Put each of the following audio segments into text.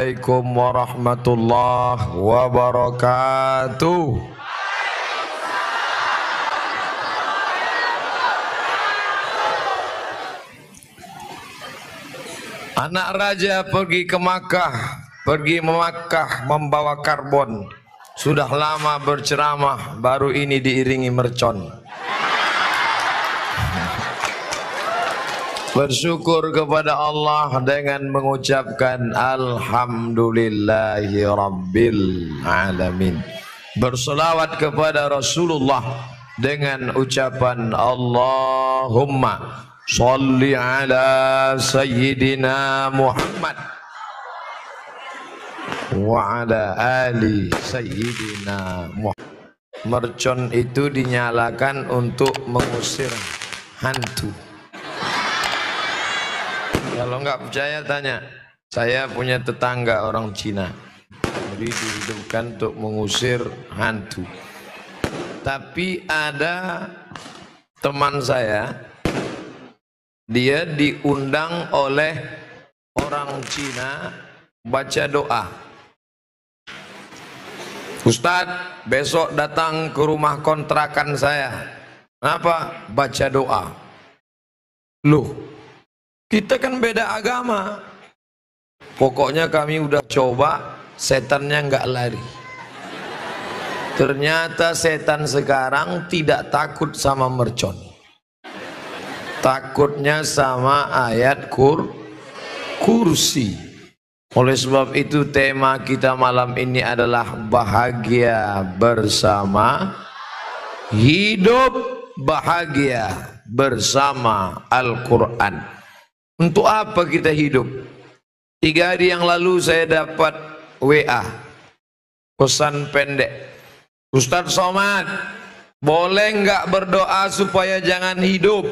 Assalamualaikum warahmatullahi wabarakatuh. Anak raja pergi ke Makkah, pergi Makkah membawa karbon. Sudah lama berceramah, baru ini diiringi mercon. Bersyukur kepada Allah dengan mengucapkan Alhamdulillahi Rabbil Alamin. Berselawat kepada Rasulullah dengan ucapan Allahumma Salli ala Sayyidina Muhammad wa ala ali Sayyidina Muhammad. Mercon itu dinyalakan untuk mengusir hantu. Kalau nggak percaya tanya, saya punya tetangga orang Cina, jadi dihidupkan untuk mengusir hantu. Tapi ada teman saya, dia diundang oleh orang Cina baca doa. Ustadz, besok datang ke rumah kontrakan saya. Kenapa? Baca doa. Loh, kita kan beda agama. Pokoknya kami udah coba, setannya nggak lari. Ternyata setan sekarang tidak takut sama mercon. Takutnya sama ayat kursi. Oleh sebab itu tema kita malam ini adalah bahagia bersama, hidup bahagia bersama Al-Quran. Untuk apa kita hidup? 3 hari yang lalu saya dapat WA, pesan pendek. Ustadz Somad, boleh nggak berdoa supaya jangan hidup,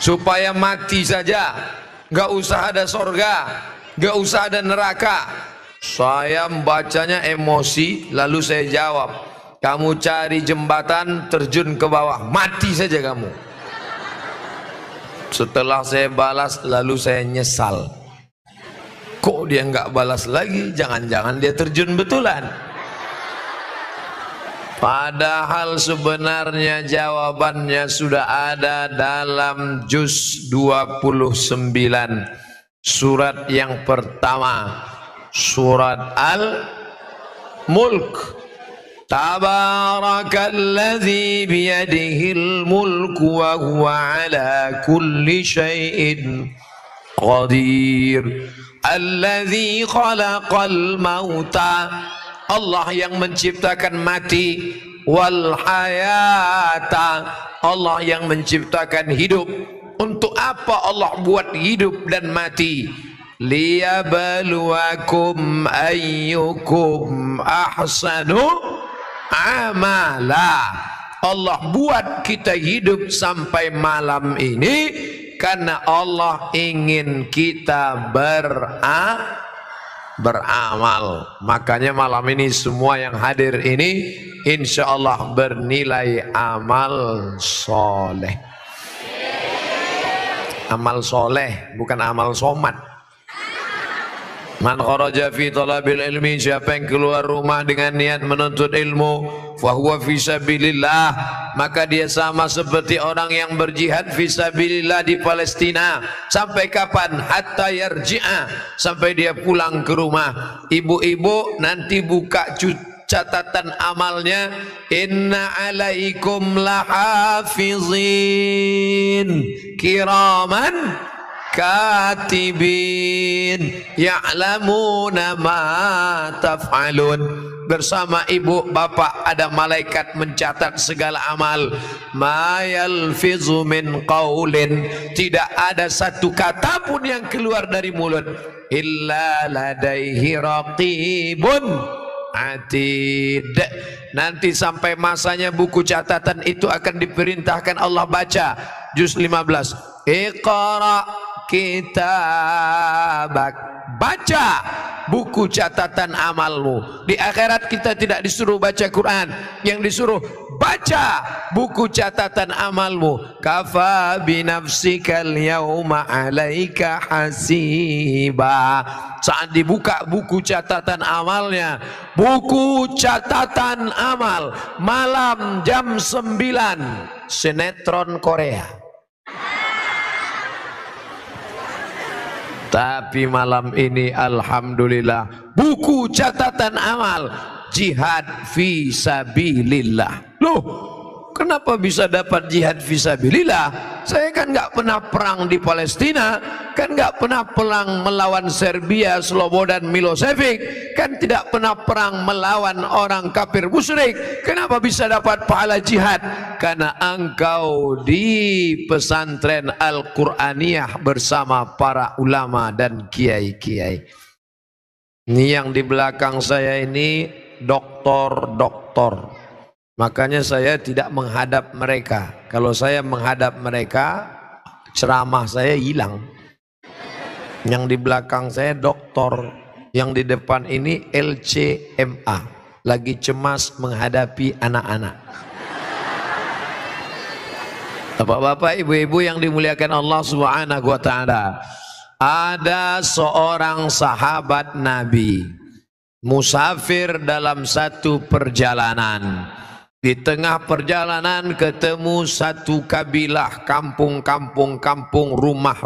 supaya mati saja, nggak usah ada sorga, nggak usah ada neraka. Saya membacanya emosi, lalu saya jawab, kamu cari jembatan, terjun ke bawah, mati saja kamu. Setelah saya balas, lalu saya nyesal. Kok dia nggak balas lagi? Jangan-jangan dia terjun betulan. Padahal sebenarnya jawabannya sudah ada dalam juz 29, surat yang pertama, surat Al-Mulk. Tabarakalladzi biyadihil mulku wa huwa ala kulli syai'in qadir. Alladzi khalaqal mauta, Allah yang menciptakan mati, wal hayata, Allah yang menciptakan hidup. Untuk apa Allah buat hidup dan mati? Liyabluwakum ayyukum ahsanu amala. Allah buat kita hidup sampai malam ini karena Allah ingin kita beramal. Makanya malam ini semua yang hadir ini insya Allah bernilai amal soleh. Amal soleh bukan amal somat. Man kharaja fi talabil ilmi, siapa yang keluar rumah dengan niat menuntut ilmu, fahuwa fi sabilillah, maka dia sama seperti orang yang berjihad fi sabilillah di Palestina. Sampai kapan? Hatta yarji'a, sampai dia pulang ke rumah. Ibu-ibu nanti buka catatan amalnya, inna alaikum lahafizin kiraman katibin ya'lamuna ma taf'alun. Bersama ibu bapak ada malaikat mencatat segala amal. Ma yalfizu min qaulin, tidak ada satu kata pun yang keluar dari mulut, illa ladaihi raqibun atid. Nanti sampai masanya buku catatan itu akan diperintahkan Allah baca. Juz 15, Iqra kitabak, baca buku catatan amalmu. Di akhirat kita tidak disuruh baca Quran, yang disuruh baca buku catatan amalmu. Kafa binafsikal yauma alaika hasiba. Saat dibuka buku catatan amalnya, buku catatan amal, malam jam 9, sinetron Korea. Tapi malam ini alhamdulillah buku catatan amal jihad fi sabilillah. Loh, kenapa bisa dapat jihad fi sabilillah? Saya kan nggak pernah perang di Palestina, kan nggak pernah perang melawan Serbia, Slobodan Milosevic, kan tidak pernah perang melawan orang kafir musyrik. Kenapa bisa dapat pahala jihad? Karena engkau di pesantren Al-Qur'aniyah bersama para ulama dan kiai-kiai. Ini yang di belakang saya ini doktor-doktor. Makanya saya tidak menghadap mereka. Kalau saya menghadap mereka, ceramah saya hilang. Yang di belakang saya doktor, yang di depan ini LCMA, lagi cemas menghadapi anak-anak. Bapak-bapak, ibu-ibu yang dimuliakan Allah Subhanahu wa taala. Ada seorang sahabat Nabi musafir dalam satu perjalanan. Di tengah perjalanan ketemu satu kabilah, kampung, rumah.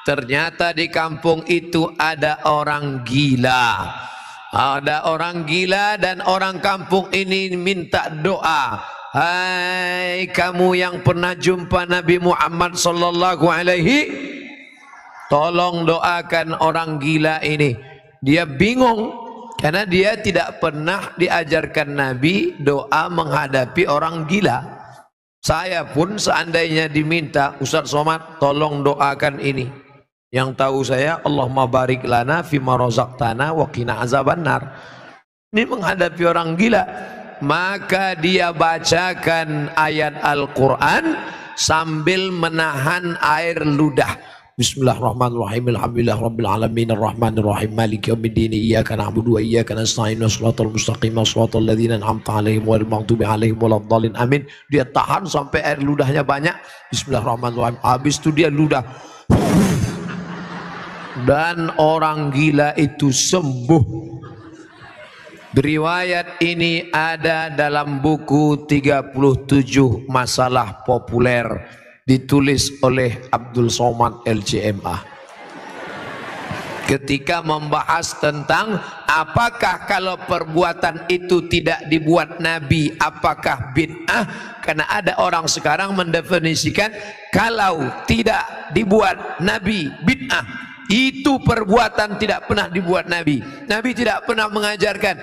Ternyata di kampung itu ada orang gila. Ada orang gila dan orang kampung ini minta doa. Hai kamu yang pernah jumpa Nabi Muhammad sallallahu alaihi, tolong doakan orang gila ini. Dia bingung karena dia tidak pernah diajarkan Nabi doa menghadapi orang gila. Saya pun seandainya diminta, Ustaz Somad tolong doakan ini. Yang tahu saya, Allahumma barik lana fima razaqtana wa qina azabannar. Ini menghadapi orang gila. Maka dia bacakan ayat Al-Quran sambil menahan air ludah. Bismillahirrahmanirrahim. Alhamdulillah rabbil alamin arrahmanir rahim maliki yaumiddin iyyaka na'budu wa iyyaka nasta'in shiratal mustaqim shiratal ladzina an'amta 'alaihim ghairil maghdubi 'alaihim waladdallin. Amin. Dia tahan sampai air ludahnya banyak. Bismillahirrahmanirrahim. Habis itu dia ludah. Dan orang gila itu sembuh. Riwayat ini ada dalam buku 37 masalah populer, ditulis oleh Abdul Somad LCMA. Ketika membahas tentang apakah kalau perbuatan itu tidak dibuat Nabi, apakah bid'ah? Karena ada orang sekarang mendefinisikan kalau tidak dibuat Nabi bid'ah. Itu perbuatan tidak pernah dibuat Nabi. Nabi tidak pernah mengajarkan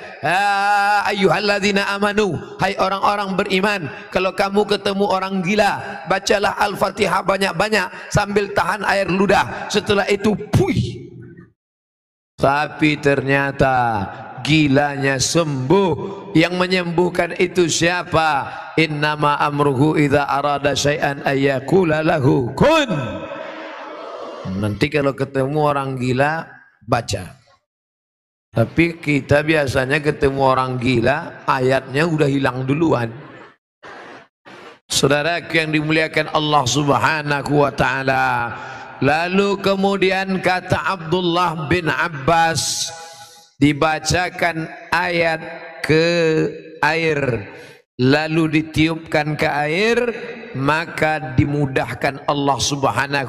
ayyuhalladzina amanu, hai orang-orang beriman, kalau kamu ketemu orang gila, bacalah Al-Fatihah banyak-banyak sambil tahan air ludah. Setelah itu puih. Tapi ternyata gilanya sembuh. Yang menyembuhkan itu siapa? Innama amruhu idza arada syai'an ayyaqula lahu kun. Nanti kalau ketemu orang gila baca. Tapi kita biasanya ketemu orang gila ayatnya udah hilang duluan. Saudara yang dimuliakan Allah Subhanahu wa taala. Lalu kemudian kata Abdullah bin Abbas, dibacakan ayat ke air, lalu ditiupkan ke air, maka dimudahkan Allah Subhanahu